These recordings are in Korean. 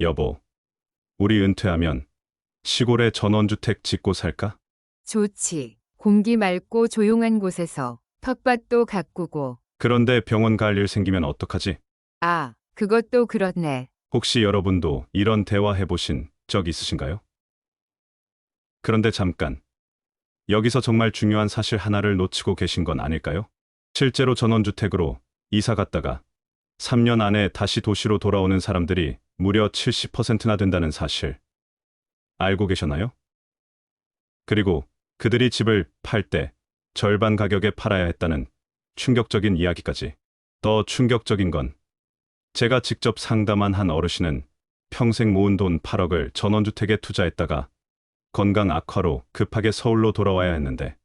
여보, 우리 은퇴하면 시골에 전원주택 짓고 살까? 좋지. 공기 맑고 조용한 곳에서 텃밭도 가꾸고. 그런데 병원 갈 일 생기면 어떡하지? 아, 그것도 그렇네. 혹시 여러분도 이런 대화 해보신 적 있으신가요? 그런데 잠깐, 여기서 정말 중요한 사실 하나를 놓치고 계신 건 아닐까요? 실제로 전원주택으로 이사 갔다가 3년 안에 다시 도시로 돌아오는 사람들이 무려 70%나 된다는 사실 알고 계셨나요? 그리고 그들이 집을 팔 때 절반 가격에 팔아야 했다는 충격적인 이야기까지. 더 충격적인 건 제가 직접 상담한 한 어르신은 평생 모은 돈 8억을 전원주택에 투자했다가 건강 악화로 급하게 서울로 돌아와야 했는데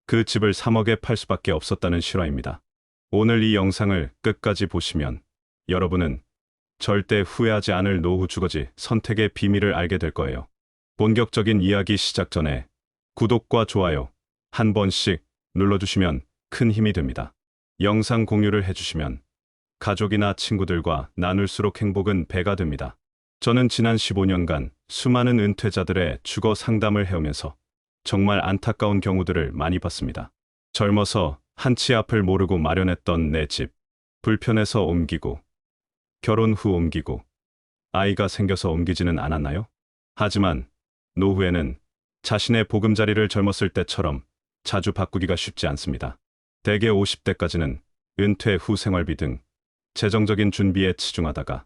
그 집을 3억에 팔 수밖에 없었다는 실화입니다. 오늘 이 영상을 끝까지 보시면 여러분은 절대 후회하지 않을 노후 주거지 선택의 비밀을 알게 될 거예요. 본격적인 이야기 시작 전에 구독과 좋아요 한 번씩 눌러주시면 큰 힘이 됩니다. 영상 공유를 해주시면 가족이나 친구들과 나눌수록 행복은 배가 됩니다. 저는 지난 15년간 수많은 은퇴자들의 주거 상담을 해오면서 정말 안타까운 경우들을 많이 봤습니다. 젊어서 한 치 앞을 모르고 마련했던 내 집, 불편해서 옮기고, 결혼 후 옮기고, 아이가 생겨서 옮기지는 않았나요? 하지만 노후에는 자신의 보금자리를 젊었을 때처럼 자주 바꾸기가 쉽지 않습니다. 대개 50대까지는 은퇴 후 생활비 등 재정적인 준비에 치중하다가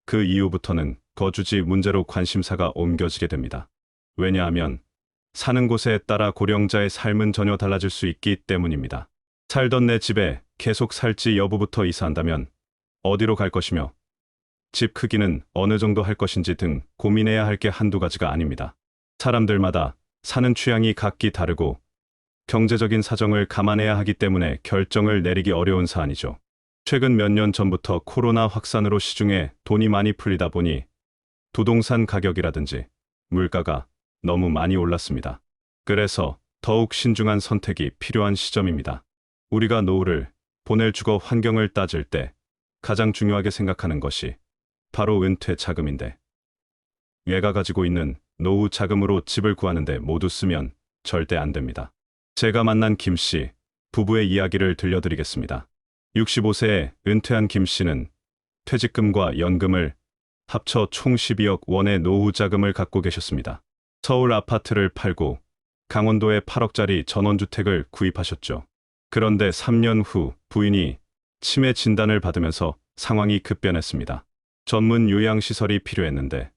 그 이후부터는 거주지 문제로 관심사가 옮겨지게 됩니다. 왜냐하면 사는 곳에 따라 고령자의 삶은 전혀 달라질 수 있기 때문입니다. 살던 내 집에 계속 살지 여부부터 이사한다면 어디로 갈 것이며 집 크기는 어느 정도 할 것인지 등 고민해야 할 게 한두 가지가 아닙니다. 사람들마다 사는 취향이 각기 다르고 경제적인 사정을 감안해야 하기 때문에 결정을 내리기 어려운 사안이죠. 최근 몇 년 전부터 코로나 확산으로 시중에 돈이 많이 풀리다 보니 부동산 가격이라든지 물가가 너무 많이 올랐습니다. 그래서 더욱 신중한 선택이 필요한 시점입니다. 우리가 노후를 보낼 주거 환경을 따질 때 가장 중요하게 생각하는 것이 바로 은퇴 자금인데, 얘가 가지고 있는 노후 자금으로 집을 구하는데 모두 쓰면 절대 안 됩니다. 제가 만난 김 씨 부부의 이야기를 들려드리겠습니다. 65세에 은퇴한 김 씨는 퇴직금과 연금을 합쳐 총 12억 원의 노후 자금을 갖고 계셨습니다. 서울 아파트를 팔고 강원도에 8억짜리 전원주택을 구입하셨죠. 그런데 3년 후 부인이 치매 진단을 받으면서 상황이 급변했습니다. 전문 요양시설이 필요했는데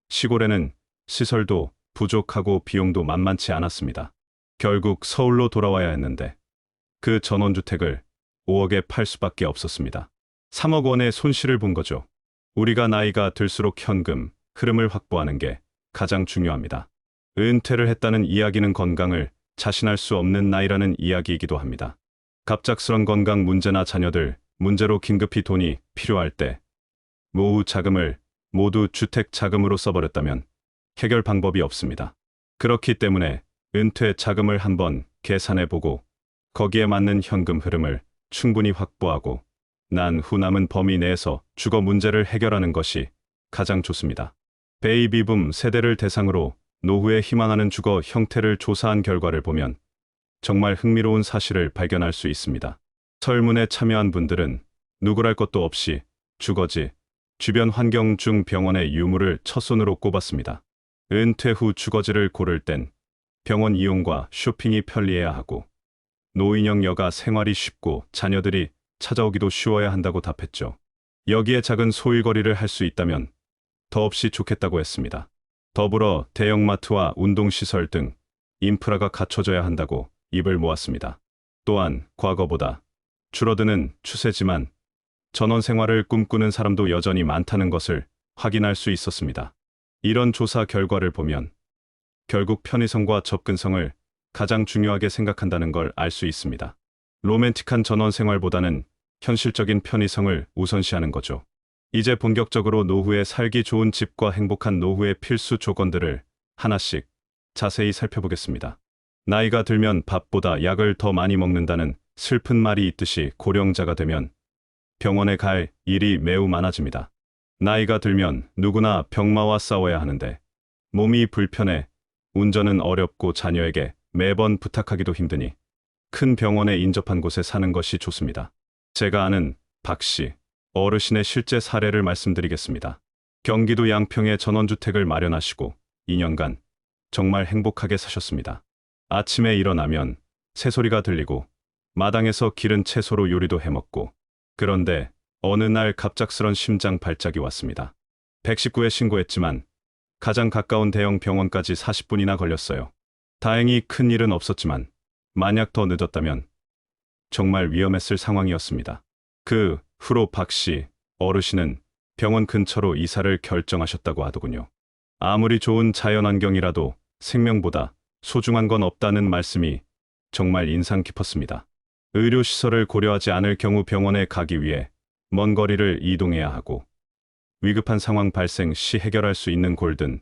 시골에는 시설도 부족하고 비용도 만만치 않았습니다. 결국 서울로 돌아와야 했는데 그 전원주택을 5억에 팔 수밖에 없었습니다. 3억 원의 손실을 본 거죠. 우리가 나이가 들수록 현금 흐름을 확보하는 게 가장 중요합니다. 은퇴를 했다는 이야기는 건강을 자신할 수 없는 나이라는 이야기이기도 합니다. 갑작스런 건강 문제나 자녀들 문제로 긴급히 돈이 필요할 때 노후 자금을 모두 주택 자금으로 써버렸다면 해결 방법이 없습니다. 그렇기 때문에 은퇴 자금을 한번 계산해보고 거기에 맞는 현금 흐름을 충분히 확보하고 난 후 남은 범위 내에서 주거 문제를 해결하는 것이 가장 좋습니다. 베이비붐 세대를 대상으로 노후에 희망하는 주거 형태를 조사한 결과를 보면 정말 흥미로운 사실을 발견할 수 있습니다. 설문에 참여한 분들은 누구랄 것도 없이 주거지, 주변 환경 중 병원의 유무를 첫손으로 꼽았습니다. 은퇴 후 주거지를 고를 땐 병원 이용과 쇼핑이 편리해야 하고 노인형 여가 생활이 쉽고 자녀들이 찾아오기도 쉬워야 한다고 답했죠. 여기에 작은 소일거리를 할 수 있다면 더없이 좋겠다고 했습니다. 더불어 대형마트와 운동시설 등 인프라가 갖춰져야 한다고 입을 모았습니다. 또한 과거보다 줄어드는 추세지만 전원 생활을 꿈꾸는 사람도 여전히 많다는 것을 확인할 수 있었습니다. 이런 조사 결과를 보면 결국 편의성과 접근성을 가장 중요하게 생각한다는 걸 알 수 있습니다. 로맨틱한 전원 생활보다는 현실적인 편의성을 우선시하는 거죠. 이제 본격적으로 노후에 살기 좋은 집과 행복한 노후의 필수 조건들을 하나씩 자세히 살펴보겠습니다. 나이가 들면 밥보다 약을 더 많이 먹는다는 슬픈 말이 있듯이 고령자가 되면 병원에 갈 일이 매우 많아집니다. 나이가 들면 누구나 병마와 싸워야 하는데 몸이 불편해 운전은 어렵고 자녀에게 매번 부탁하기도 힘드니 큰 병원에 인접한 곳에 사는 것이 좋습니다. 제가 아는 박 씨, 어르신의 실제 사례를 말씀드리겠습니다. 경기도 양평에 전원주택을 마련하시고 2년간 정말 행복하게 사셨습니다. 아침에 일어나면 새소리가 들리고 마당에서 기른 채소로 요리도 해먹고, 그런데 어느 날 갑작스런 심장 발작이 왔습니다. 119에 신고했지만 가장 가까운 대형 병원까지 40분이나 걸렸어요. 다행히 큰 일은 없었지만 만약 더 늦었다면 정말 위험했을 상황이었습니다. 그 후로 박 씨, 어르신은 병원 근처로 이사를 결정하셨다고 하더군요. 아무리 좋은 자연환경이라도 생명보다 소중한 건 없다는 말씀이 정말 인상 깊었습니다. 의료시설을 고려하지 않을 경우 병원에 가기 위해 먼 거리를 이동해야 하고, 위급한 상황 발생 시 해결할 수 있는 골든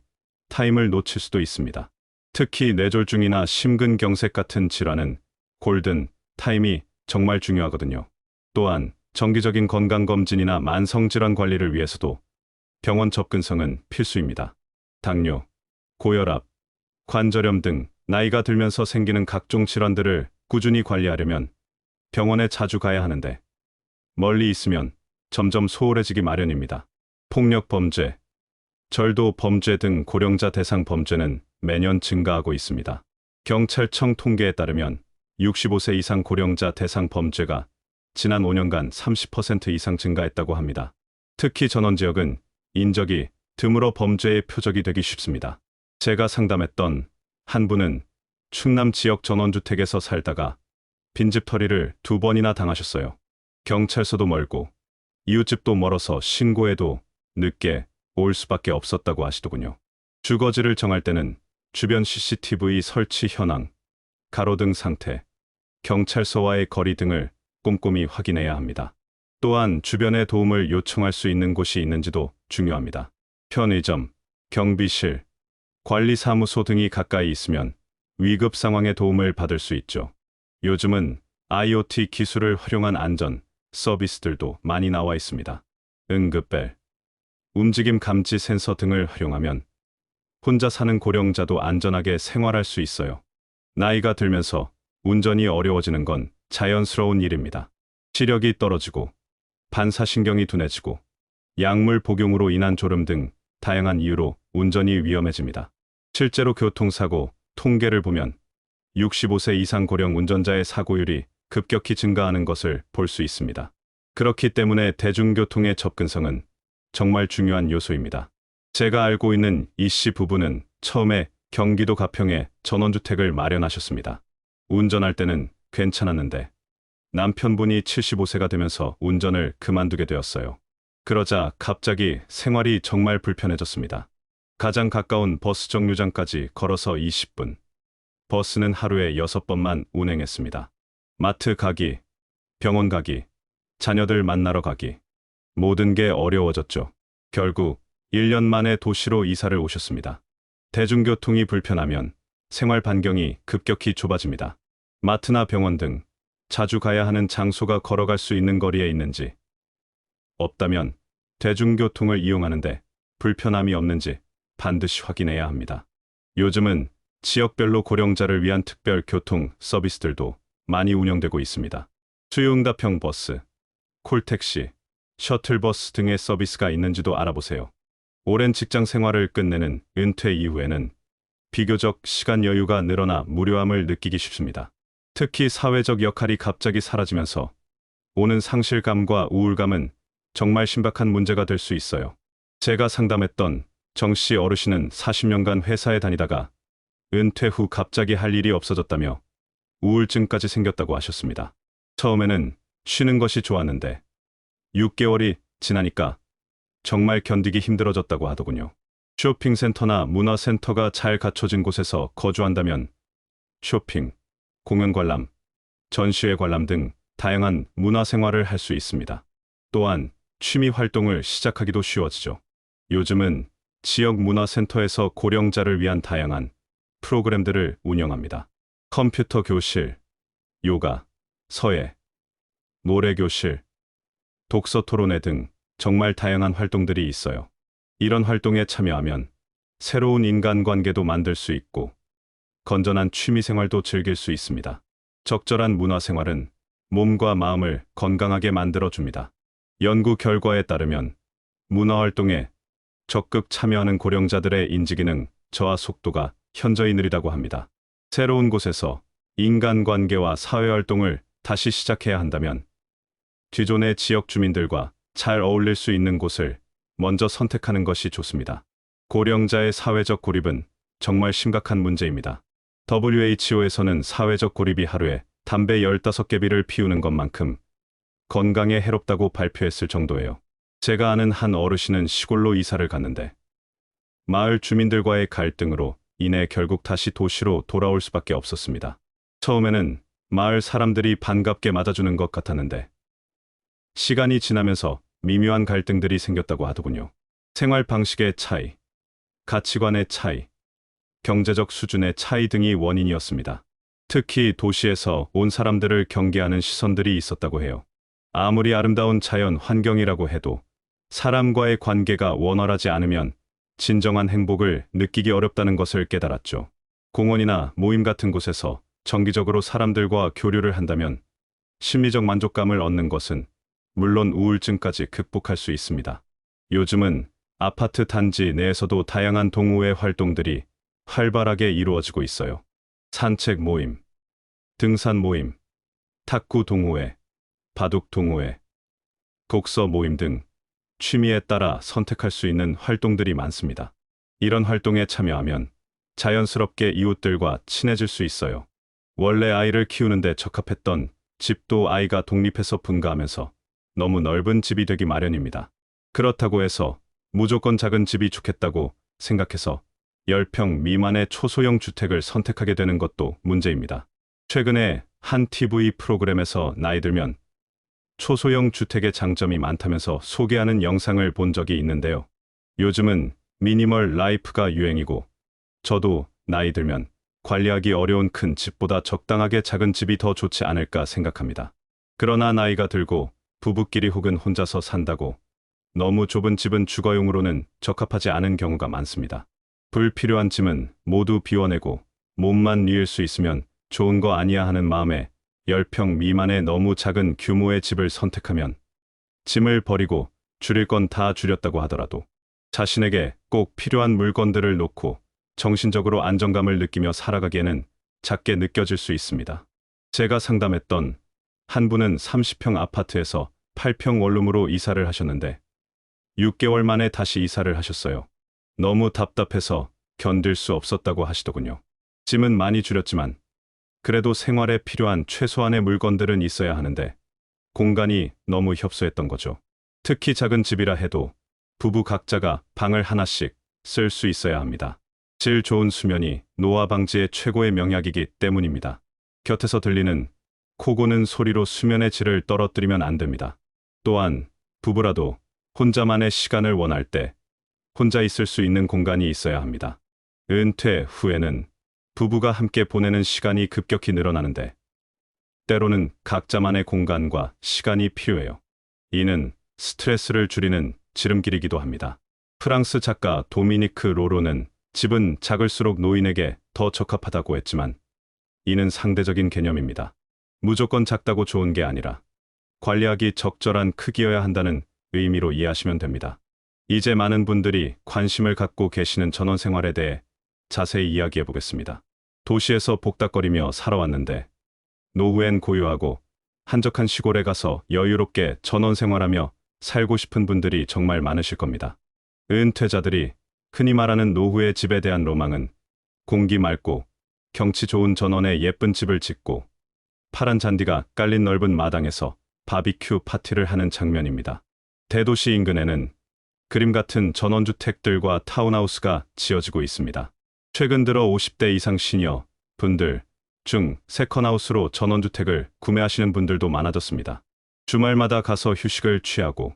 타임을 놓칠 수도 있습니다. 특히 뇌졸중이나 심근경색 같은 질환은 골든 타임이 정말 중요하거든요. 또한 정기적인 건강검진이나 만성질환 관리를 위해서도 병원 접근성은 필수입니다. 당뇨, 고혈압, 관절염 등 나이가 들면서 생기는 각종 질환들을 꾸준히 관리하려면 병원에 자주 가야 하는데 멀리 있으면 점점 소홀해지기 마련입니다. 폭력 범죄, 절도 범죄 등 고령자 대상 범죄는 매년 증가하고 있습니다. 경찰청 통계에 따르면 65세 이상 고령자 대상 범죄가 지난 5년간 30% 이상 증가했다고 합니다. 특히 전원 지역은 인적이 드물어 범죄의 표적이 되기 쉽습니다. 제가 상담했던 한 분은 충남 지역 전원주택에서 살다가 빈집털이를 2번이나 당하셨어요. 경찰서도 멀고 이웃집도 멀어서 신고해도 늦게 올 수밖에 없었다고 하시더군요. 주거지를 정할 때는 주변 CCTV 설치 현황, 가로등 상태, 경찰서와의 거리 등을 꼼꼼히 확인해야 합니다. 또한 주변에 도움을 요청할 수 있는 곳이 있는지도 중요합니다. 편의점, 경비실, 관리사무소 등이 가까이 있으면 위급 상황에 도움을 받을 수 있죠. 요즘은 IoT 기술을 활용한 안전 서비스들도 많이 나와 있습니다. 응급벨, 움직임 감지 센서 등을 활용하면 혼자 사는 고령자도 안전하게 생활할 수 있어요. 나이가 들면서 운전이 어려워지는 건 자연스러운 일입니다. 시력이 떨어지고 반사신경이 둔해지고 약물 복용으로 인한 졸음 등 다양한 이유로 운전이 위험해집니다. 실제로 교통사고 통계를 보면 65세 이상 고령 운전자의 사고율이 급격히 증가하는 것을 볼 수 있습니다. 그렇기 때문에 대중교통의 접근성은 정말 중요한 요소입니다. 제가 알고 있는 이 씨 부부는 처음에 경기도 가평에 전원주택을 마련하셨습니다. 운전할 때는 괜찮았는데 남편분이 75세가 되면서 운전을 그만두게 되었어요. 그러자 갑자기 생활이 정말 불편해졌습니다. 가장 가까운 버스 정류장까지 걸어서 20분. 버스는 하루에 6번만 운행했습니다. 마트 가기, 병원 가기, 자녀들 만나러 가기. 모든 게 어려워졌죠. 결국 1년 만에 도시로 이사를 오셨습니다. 대중교통이 불편하면 생활 반경이 급격히 좁아집니다. 마트나 병원 등 자주 가야 하는 장소가 걸어갈 수 있는 거리에 있는지, 없다면 대중교통을 이용하는데 불편함이 없는지 반드시 확인해야 합니다. 요즘은 지역별로 고령자를 위한 특별 교통 서비스들도 많이 운영되고 있습니다. 수요응답형 버스, 콜택시, 셔틀버스 등의 서비스가 있는지도 알아보세요. 오랜 직장 생활을 끝내는 은퇴 이후에는 비교적 시간 여유가 늘어나 무료함을 느끼기 쉽습니다. 특히 사회적 역할이 갑자기 사라지면서 오는 상실감과 우울감은 정말 신박한 문제가 될 수 있어요. 제가 상담했던 정 씨 어르신은 40년간 회사에 다니다가 은퇴 후 갑자기 할 일이 없어졌다며 우울증까지 생겼다고 하셨습니다. 처음에는 쉬는 것이 좋았는데 6개월이 지나니까 정말 견디기 힘들어졌다고 하더군요. 쇼핑센터나 문화센터가 잘 갖춰진 곳에서 거주한다면 쇼핑, 공연 관람, 전시회 관람 등 다양한 문화생활을 할 수 있습니다. 또한 취미 활동을 시작하기도 쉬워지죠. 요즘은 지역 문화센터에서 고령자를 위한 다양한 프로그램들을 운영합니다. 컴퓨터 교실, 요가, 서예, 노래 교실, 독서 토론회 등 정말 다양한 활동들이 있어요. 이런 활동에 참여하면 새로운 인간관계도 만들 수 있고 건전한 취미생활도 즐길 수 있습니다. 적절한 문화생활은 몸과 마음을 건강하게 만들어줍니다. 연구 결과에 따르면 문화활동에 적극 참여하는 고령자들의 인지기능 저하 속도가 현저히 느리다고 합니다. 새로운 곳에서 인간관계와 사회활동을 다시 시작해야 한다면 기존의 지역 주민들과 잘 어울릴 수 있는 곳을 먼저 선택하는 것이 좋습니다. 고령자의 사회적 고립은 정말 심각한 문제입니다. WHO에서는 사회적 고립이 하루에 담배 15개비를 피우는 것만큼 건강에 해롭다고 발표했을 정도예요. 제가 아는 한 어르신은 시골로 이사를 갔는데 마을 주민들과의 갈등으로 인해 결국 다시 도시로 돌아올 수밖에 없었습니다. 처음에는 마을 사람들이 반갑게 맞아주는 것 같았는데 시간이 지나면서 미묘한 갈등들이 생겼다고 하더군요. 생활 방식의 차이, 가치관의 차이, 경제적 수준의 차이 등이 원인이었습니다. 특히 도시에서 온 사람들을 경계하는 시선들이 있었다고 해요. 아무리 아름다운 자연 환경이라고 해도 사람과의 관계가 원활하지 않으면 진정한 행복을 느끼기 어렵다는 것을 깨달았죠. 공원이나 모임 같은 곳에서 정기적으로 사람들과 교류를 한다면 심리적 만족감을 얻는 것은 물론 우울증까지 극복할 수 있습니다. 요즘은 아파트 단지 내에서도 다양한 동호회 활동들이 활발하게 이루어지고 있어요. 산책 모임, 등산 모임, 탁구 동호회, 바둑 동호회, 독서 모임 등 취미에 따라 선택할 수 있는 활동들이 많습니다. 이런 활동에 참여하면 자연스럽게 이웃들과 친해질 수 있어요. 원래 아이를 키우는데 적합했던 집도 아이가 독립해서 분가하면서 너무 넓은 집이 되기 마련입니다. 그렇다고 해서 무조건 작은 집이 좋겠다고 생각해서 10평 미만의 초소형 주택을 선택하게 되는 것도 문제입니다. 최근에 한 TV 프로그램에서 나이 들면 초소형 주택의 장점이 많다면서 소개하는 영상을 본 적이 있는데요. 요즘은 미니멀 라이프가 유행이고 저도 나이 들면 관리하기 어려운 큰 집보다 적당하게 작은 집이 더 좋지 않을까 생각합니다. 그러나 나이가 들고 부부끼리 혹은 혼자서 산다고 너무 좁은 집은 주거용으로는 적합하지 않은 경우가 많습니다. 불필요한 짐은 모두 비워내고 몸만 누일 수 있으면 좋은 거 아니야 하는 마음에 10평 미만의 너무 작은 규모의 집을 선택하면 짐을 버리고 줄일 건 다 줄였다고 하더라도 자신에게 꼭 필요한 물건들을 놓고 정신적으로 안정감을 느끼며 살아가기에는 작게 느껴질 수 있습니다. 제가 상담했던 한 분은 30평 아파트에서 8평 원룸으로 이사를 하셨는데 6개월 만에 다시 이사를 하셨어요. 너무 답답해서 견딜 수 없었다고 하시더군요. 짐은 많이 줄였지만 그래도 생활에 필요한 최소한의 물건들은 있어야 하는데 공간이 너무 협소했던 거죠. 특히 작은 집이라 해도 부부 각자가 방을 하나씩 쓸 수 있어야 합니다. 질 좋은 수면이 노화 방지의 최고의 명약이기 때문입니다. 곁에서 들리는 코 고는 소리로 수면의 질을 떨어뜨리면 안 됩니다. 또한 부부라도 혼자만의 시간을 원할 때 혼자 있을 수 있는 공간이 있어야 합니다. 은퇴 후에는 부부가 함께 보내는 시간이 급격히 늘어나는데 때로는 각자만의 공간과 시간이 필요해요. 이는 스트레스를 줄이는 지름길이기도 합니다. 프랑스 작가 도미니크 로로는 집은 작을수록 노인에게 더 적합하다고 했지만 이는 상대적인 개념입니다. 무조건 작다고 좋은 게 아니라 관리하기 적절한 크기여야 한다는 의미로 이해하시면 됩니다. 이제 많은 분들이 관심을 갖고 계시는 전원생활에 대해 자세히 이야기해 보겠습니다. 도시에서 복닥거리며 살아왔는데 노후엔 고요하고 한적한 시골에 가서 여유롭게 전원생활하며 살고 싶은 분들이 정말 많으실 겁니다. 은퇴자들이 흔히 말하는 노후의 집에 대한 로망은 공기 맑고 경치 좋은 전원에 예쁜 집을 짓고 파란 잔디가 깔린 넓은 마당에서 바비큐 파티를 하는 장면입니다. 대도시 인근에는 그림 같은 전원주택들과 타운하우스가 지어지고 있습니다. 최근 들어 50대 이상 시니어 분들 중 세컨하우스로 전원주택을 구매하시는 분들도 많아졌습니다. 주말마다 가서 휴식을 취하고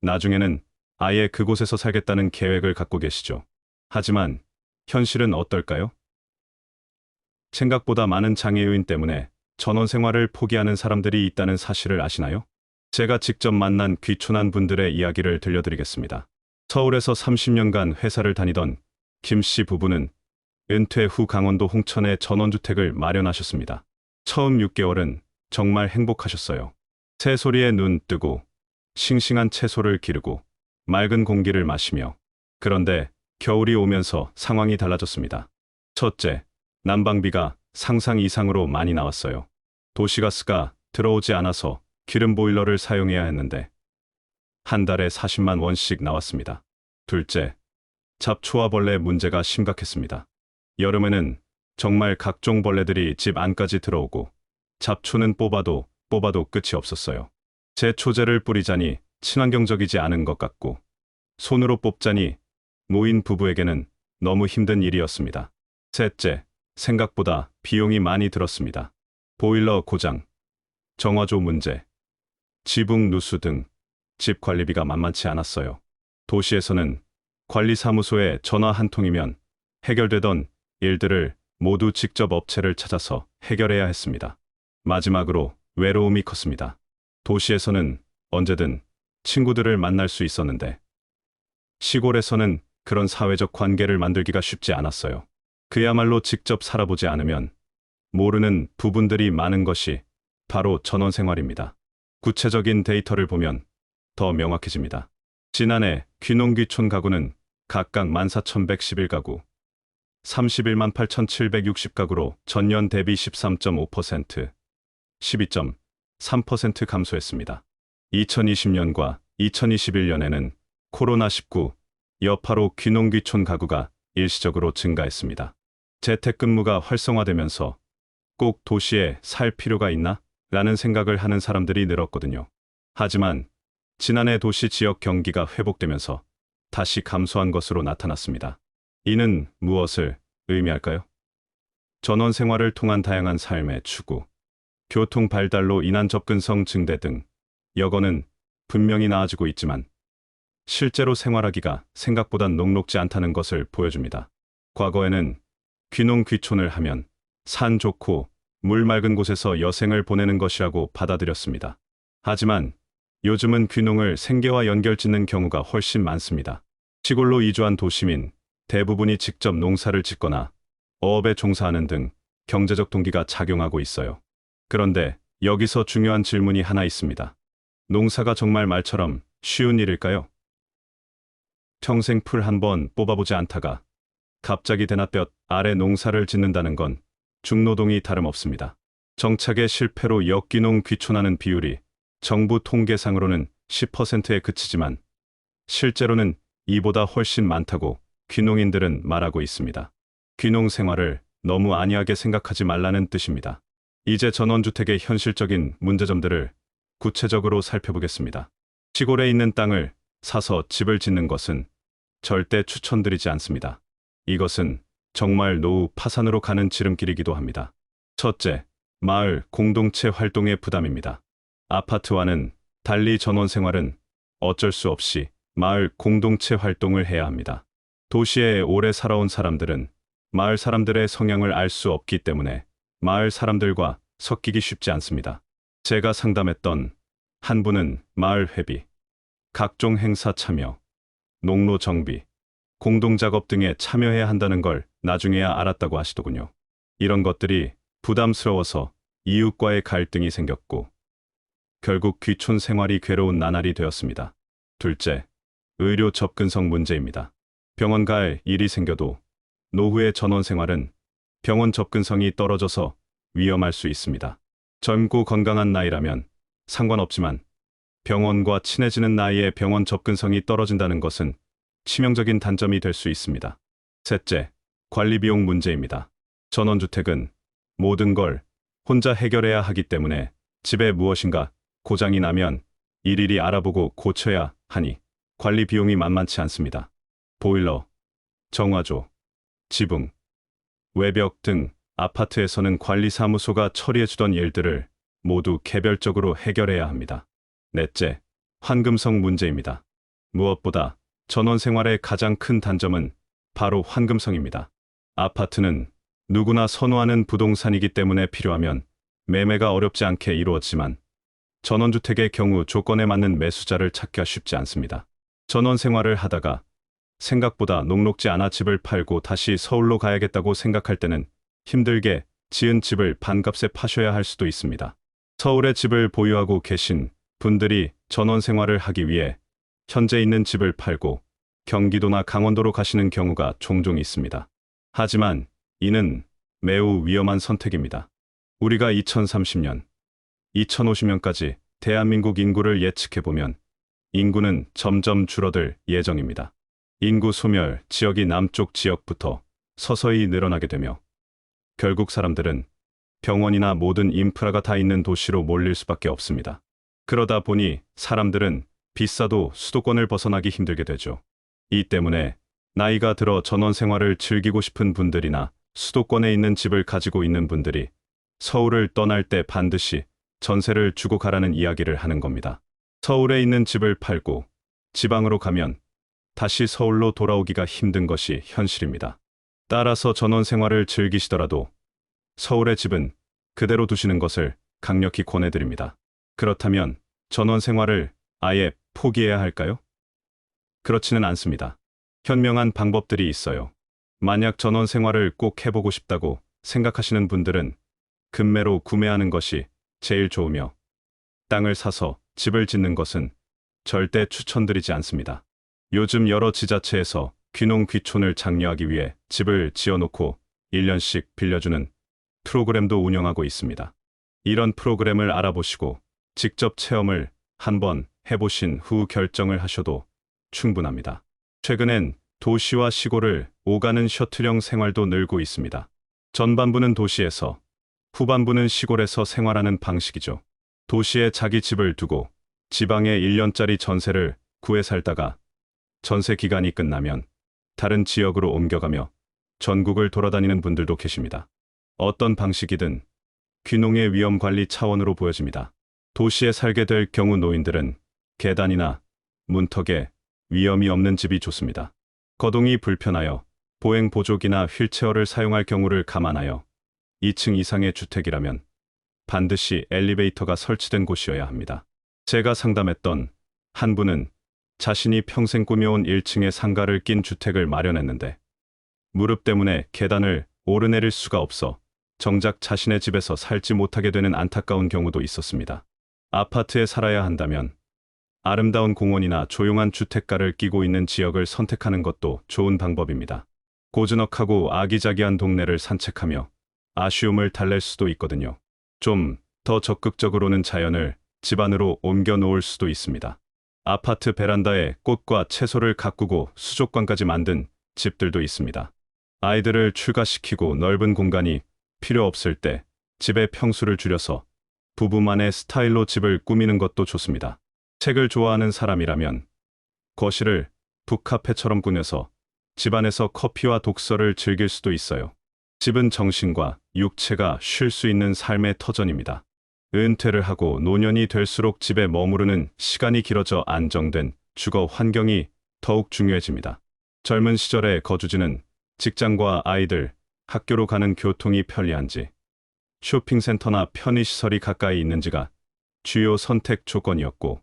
나중에는 아예 그곳에서 살겠다는 계획을 갖고 계시죠. 하지만 현실은 어떨까요? 생각보다 많은 장애 요인 때문에 전원 생활을 포기하는 사람들이 있다는 사실을 아시나요? 제가 직접 만난 귀촌한 분들의 이야기를 들려드리겠습니다. 서울에서 30년간 회사를 다니던 김 씨 부부는 은퇴 후 강원도 홍천에 전원주택을 마련하셨습니다. 처음 6개월은 정말 행복하셨어요. 새소리에 눈 뜨고 싱싱한 채소를 기르고 맑은 공기를 마시며. 그런데 겨울이 오면서 상황이 달라졌습니다. 첫째, 난방비가 상상 이상으로 많이 나왔어요. 도시가스가 들어오지 않아서 기름 보일러를 사용해야 했는데 한 달에 40만 원씩 나왔습니다. 둘째, 잡초와 벌레 문제가 심각했습니다. 여름에는 정말 각종 벌레들이 집 안까지 들어오고 잡초는 뽑아도 끝이 없었어요. 제초제를 뿌리자니 친환경적이지 않은 것 같고 손으로 뽑자니 모인 부부에게는 너무 힘든 일이었습니다. 셋째, 생각보다 비용이 많이 들었습니다. 보일러 고장, 정화조 문제, 지붕 누수 등 집 관리비가 만만치 않았어요. 도시에서는 관리사무소에 전화 한 통이면 해결되던 일들을 모두 직접 업체를 찾아서 해결해야 했습니다. 마지막으로 외로움이 컸습니다. 도시에서는 언제든 친구들을 만날 수 있었는데 시골에서는 그런 사회적 관계를 만들기가 쉽지 않았어요. 그야말로 직접 살아보지 않으면 모르는 부분들이 많은 것이 바로 전원생활입니다. 구체적인 데이터를 보면 더 명확해집니다. 지난해 귀농귀촌 가구는 각각 14,111가구, 31만 8,760가구로 전년 대비 13.5%, 12.3% 감소했습니다. 2020년과 2021년에는 코로나19 여파로 귀농귀촌 가구가 일시적으로 증가했습니다. 재택근무가 활성화되면서 꼭 도시에 살 필요가 있나? 라는 생각을 하는 사람들이 늘었거든요. 하지만 지난해 도시 지역 경기가 회복되면서 다시 감소한 것으로 나타났습니다. 이는 무엇을 의미할까요? 전원 생활을 통한 다양한 삶의 추구, 교통 발달로 인한 접근성 증대 등 여건은 분명히 나아지고 있지만 실제로 생활하기가 생각보단 녹록지 않다는 것을 보여줍니다. 과거에는 귀농귀촌을 하면 산 좋고 물 맑은 곳에서 여생을 보내는 것이라고 받아들였습니다. 하지만 요즘은 귀농을 생계와 연결짓는 경우가 훨씬 많습니다. 시골로 이주한 도시민 대부분이 직접 농사를 짓거나 어업에 종사하는 등 경제적 동기가 작용하고 있어요. 그런데 여기서 중요한 질문이 하나 있습니다. 농사가 정말 말처럼 쉬운 일일까요? 평생 풀 한 번 뽑아보지 않다가 갑자기 대낮볕 아래 농사를 짓는다는 건 중노동이 다름없습니다. 정착의 실패로 역귀농 귀촌하는 비율이 정부 통계상으로는 10%에 그치지만 실제로는 이보다 훨씬 많다고 귀농인들은 말하고 있습니다. 귀농 생활을 너무 안이하게 생각하지 말라는 뜻입니다. 이제 전원주택의 현실적인 문제점들을 구체적으로 살펴보겠습니다. 시골에 있는 땅을 사서 집을 짓는 것은 절대 추천드리지 않습니다. 이것은 정말 노후 파산으로 가는 지름길이기도 합니다. 첫째, 마을 공동체 활동의 부담입니다. 아파트와는 달리 전원생활은 어쩔 수 없이 마을 공동체 활동을 해야 합니다. 도시에 오래 살아온 사람들은 마을 사람들의 성향을 알 수 없기 때문에 마을 사람들과 섞이기 쉽지 않습니다. 제가 상담했던 한 분은 마을 회비, 각종 행사 참여, 농로 정비, 공동작업 등에 참여해야 한다는 걸 나중에야 알았다고 하시더군요. 이런 것들이 부담스러워서 이웃과의 갈등이 생겼고 결국 귀촌 생활이 괴로운 나날이 되었습니다. 둘째, 의료 접근성 문제입니다. 병원 갈 일이 생겨도 노후의 전원 생활은 병원 접근성이 떨어져서 위험할 수 있습니다. 젊고 건강한 나이라면 상관없지만 병원과 친해지는 나이에 병원 접근성이 떨어진다는 것은 치명적인 단점이 될 수 있습니다. 셋째, 관리 비용 문제입니다. 전원주택은 모든 걸 혼자 해결해야 하기 때문에 집에 무엇인가 고장이 나면 일일이 알아보고 고쳐야 하니 관리 비용이 만만치 않습니다. 보일러, 정화조, 지붕, 외벽 등 아파트에서는 관리사무소가 처리해주던 일들을 모두 개별적으로 해결해야 합니다. 넷째, 환금성 문제입니다. 무엇보다 전원생활의 가장 큰 단점은 바로 환금성입니다. 아파트는 누구나 선호하는 부동산이기 때문에 필요하면 매매가 어렵지 않게 이루어지만 전원주택의 경우 조건에 맞는 매수자를 찾기가 쉽지 않습니다. 전원 생활을 하다가 생각보다 녹록지 않아 집을 팔고 다시 서울로 가야겠다고 생각할 때는 힘들게 지은 집을 반값에 파셔야 할 수도 있습니다. 서울에 집을 보유하고 계신 분들이 전원 생활을 하기 위해 현재 있는 집을 팔고 경기도나 강원도로 가시는 경우가 종종 있습니다. 하지만 이는 매우 위험한 선택입니다. 우리가 2030년, 2050년까지 대한민국 인구를 예측해보면 인구는 점점 줄어들 예정입니다. 인구 소멸 지역이 남쪽 지역부터 서서히 늘어나게 되며 결국 사람들은 병원이나 모든 인프라가 다 있는 도시로 몰릴 수밖에 없습니다. 그러다 보니 사람들은 비싸도 수도권을 벗어나기 힘들게 되죠. 이 때문에 나이가 들어 전원 생활을 즐기고 싶은 분들이나 수도권에 있는 집을 가지고 있는 분들이 서울을 떠날 때 반드시 전세를 주고 가라는 이야기를 하는 겁니다. 서울에 있는 집을 팔고 지방으로 가면 다시 서울로 돌아오기가 힘든 것이 현실입니다. 따라서 전원 생활을 즐기시더라도 서울의 집은 그대로 두시는 것을 강력히 권해드립니다. 그렇다면 전원 생활을 아예 포기해야 할까요? 그렇지는 않습니다. 현명한 방법들이 있어요. 만약 전원 생활을 꼭 해보고 싶다고 생각하시는 분들은 급매로 구매하는 것이 제일 좋으며 땅을 사서 집을 짓는 것은 절대 추천드리지 않습니다. 요즘 여러 지자체에서 귀농 귀촌을 장려하기 위해 집을 지어놓고 1년씩 빌려주는 프로그램도 운영하고 있습니다. 이런 프로그램을 알아보시고 직접 체험을 한번 해보신 후 결정을 하셔도 충분합니다. 최근엔 도시와 시골을 오가는 셔틀형 생활도 늘고 있습니다. 전반부는 도시에서, 후반부는 시골에서 생활하는 방식이죠. 도시에 자기 집을 두고 지방에 1년짜리 전세를 구해 살다가 전세 기간이 끝나면 다른 지역으로 옮겨가며 전국을 돌아다니는 분들도 계십니다. 어떤 방식이든 귀농의 위험 관리 차원으로 보여집니다. 도시에 살게 될 경우 노인들은 계단이나 문턱에 위험이 없는 집이 좋습니다. 거동이 불편하여 보행 보조기나 휠체어를 사용할 경우를 감안하여 2층 이상의 주택이라면 반드시 엘리베이터가 설치된 곳이어야 합니다. 제가 상담했던 한 분은 자신이 평생 꾸며온 1층에 상가를 낀 주택을 마련했는데 무릎 때문에 계단을 오르내릴 수가 없어 정작 자신의 집에서 살지 못하게 되는 안타까운 경우도 있었습니다. 아파트에 살아야 한다면 아름다운 공원이나 조용한 주택가를 끼고 있는 지역을 선택하는 것도 좋은 방법입니다. 고즈넉하고 아기자기한 동네를 산책하며 아쉬움을 달랠 수도 있거든요. 좀 더 적극적으로는 자연을 집 안으로 옮겨 놓을 수도 있습니다. 아파트 베란다에 꽃과 채소를 가꾸고 수족관까지 만든 집들도 있습니다. 아이들을 출가시키고 넓은 공간이 필요 없을 때 집의 평수를 줄여서 부부만의 스타일로 집을 꾸미는 것도 좋습니다. 책을 좋아하는 사람이라면 거실을 북카페처럼 꾸며서 집안에서 커피와 독서를 즐길 수도 있어요. 집은 정신과 육체가 쉴 수 있는 삶의 터전입니다. 은퇴를 하고 노년이 될수록 집에 머무르는 시간이 길어져 안정된 주거 환경이 더욱 중요해집니다. 젊은 시절의 거주지는 직장과 아이들, 학교로 가는 교통이 편리한지, 쇼핑센터나 편의시설이 가까이 있는지가 주요 선택 조건이었고,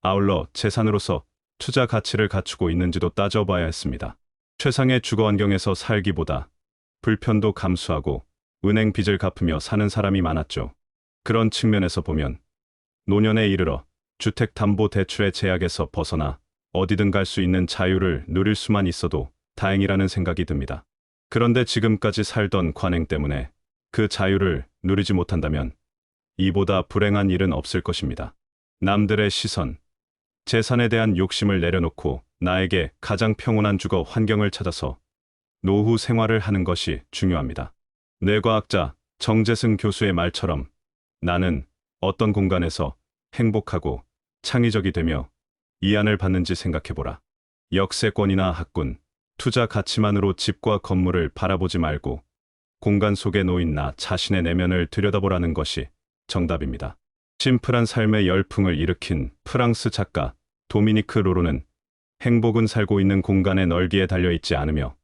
아울러 재산으로서 투자 가치를 갖추고 있는지도 따져봐야 했습니다. 최상의 주거 환경에서 살기보다 불편도 감수하고 은행 빚을 갚으며 사는 사람이 많았죠. 그런 측면에서 보면 노년에 이르러 주택담보대출의 제약에서 벗어나 어디든 갈 수 있는 자유를 누릴 수만 있어도 다행이라는 생각이 듭니다. 그런데 지금까지 살던 관행 때문에 그 자유를 누리지 못한다면 이보다 불행한 일은 없을 것입니다. 남들의 시선, 재산에 대한 욕심을 내려놓고 나에게 가장 평온한 주거 환경을 찾아서 노후 생활을 하는 것이 중요합니다. 뇌과학자 정재승 교수의 말처럼 나는 어떤 공간에서 행복하고 창의적이 되며 이안을 받는지 생각해보라. 역세권이나 학군, 투자 가치만으로 집과 건물을 바라보지 말고 공간 속에 놓인 나 자신의 내면을 들여다보라는 것이 정답입니다. 심플한 삶의 열풍을 일으킨 프랑스 작가 도미니크 로로는 행복은 살고 있는 공간의 넓이에 달려있지 않으며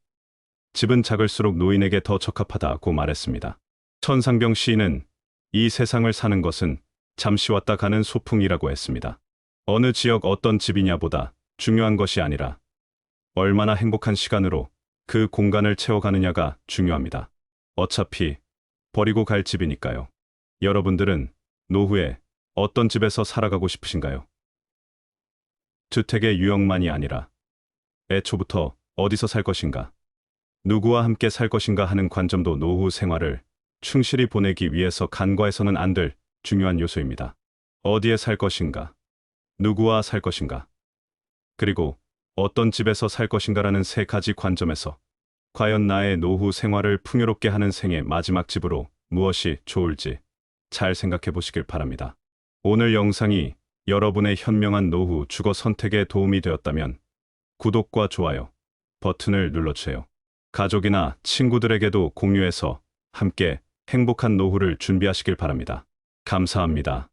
집은 작을수록 노인에게 더 적합하다고 말했습니다. 천상병 시인은 이 세상을 사는 것은 잠시 왔다 가는 소풍이라고 했습니다. 어느 지역 어떤 집이냐보다 중요한 것이 아니라 얼마나 행복한 시간으로 그 공간을 채워가느냐가 중요합니다. 어차피 버리고 갈 집이니까요. 여러분들은 노후에 어떤 집에서 살아가고 싶으신가요? 주택의 유형만이 아니라 애초부터 어디서 살 것인가, 누구와 함께 살 것인가 하는 관점도 노후 생활을 충실히 보내기 위해서 간과해서는 안 될 중요한 요소입니다. 어디에 살 것인가, 누구와 살 것인가, 그리고 어떤 집에서 살 것인가라는 세 가지 관점에서 과연 나의 노후 생활을 풍요롭게 하는 생의 마지막 집으로 무엇이 좋을지 잘 생각해 보시길 바랍니다. 오늘 영상이 여러분의 현명한 노후 주거 선택에 도움이 되었다면 구독과 좋아요 버튼을 눌러주세요. 가족이나 친구들에게도 공유해서 함께 행복한 노후를 준비하시길 바랍니다. 감사합니다.